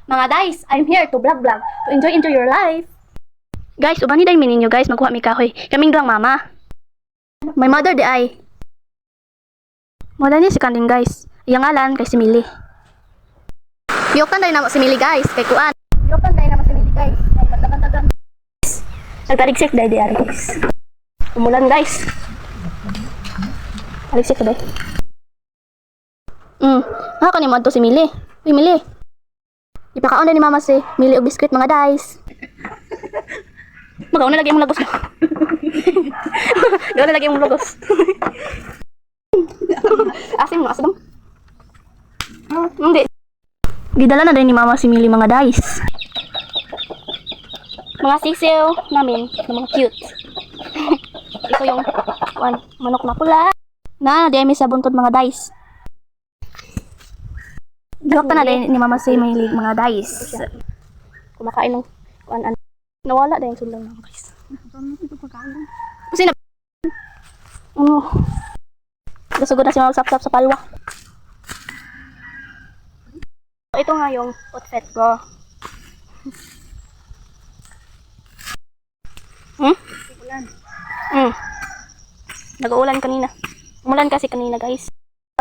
Mga guys, I'm here to vlog to enjoy your life. Guys, ubani day ninyo guys, magkuha mi kahoy. Kaming duang mama. My mother di ay. Moda ni si Kanding guys. Iyang ngalan kay si Mili. Biyokan day na si Mili guys, kay kuan. Biyokan day na si Mili guys. Kay katagan-tagan. Nagtarigsik day di ari guys. Umulan guys. Tarigsik day. Ako ni mo to si Mili. Uy Mili. Ipakaon na ni mama si Mili og biskwit mga guys. Magaw na lagi mong lagos na. Gaw na lagi mong lagos. Asim mo, asim. Hindi. Gidala na din ni mama si Mili mga guys. Mga sisiw namin, na mga cute. Ito yung manok na pula. Di ay may sa buntod mga guys. Diwak na din ni mama si Mili mga guys. Kumakain ng nawala din yung sundang mga guys. Kasi na gasugod na si mama magsap-sap sa palwa. Ito nga yung outfit ko. Nag-uulan kanina. Umulan kasi kanina guys.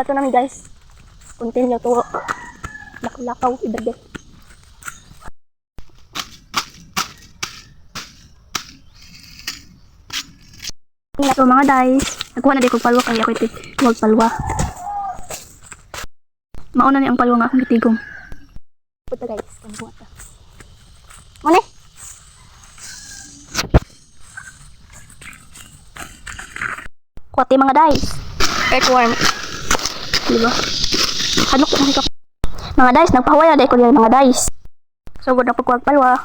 Ito namin guys. Continue to lakaw iberde. So mga guys, nagkuha na din kong palwa kaya ako ito huwag palwa. Mauna ni ang palwa nga akong gitigong. Puta guys, kung ta. Muna kuwati mga guys. Earthworm. Diba? Hadlok ko na mga guys, nagpahuway na ko mga guys. So good na pagkuwag palwa.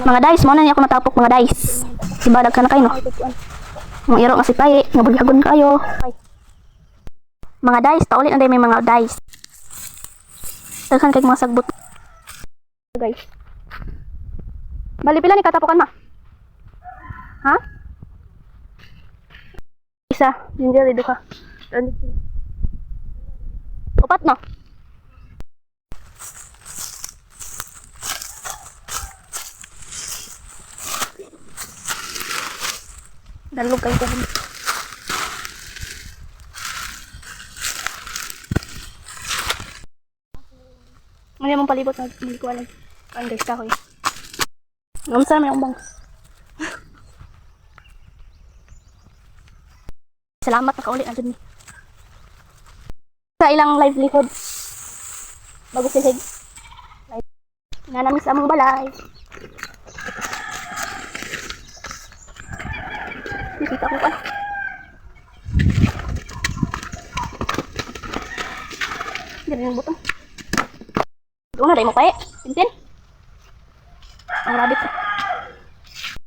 Mga guys, muna niya ako matapok mga guys. Sibadag ka na kayo no. Mga iro nga si Paye, nga bulyagon kayo. Mga guys, taulit na may mga guys. Daghan kay mga sagbot. Guys. Bali pila ni katapokan ma? Ha? Isa, ginger dito ka. Upat no? Dalog kayo ko. Ngayon mong palibot na hindi ko alam. Ang guys ka ko eh. Ngayon may umbang. Salamat nakaulit na dun eh. Sa ilang livelihood. Bago silig. Nanamis among balay. Nakita ko pa. Ganun yung butong. Doon na, dahil mo pa eh. Pintin. Ang rabbit.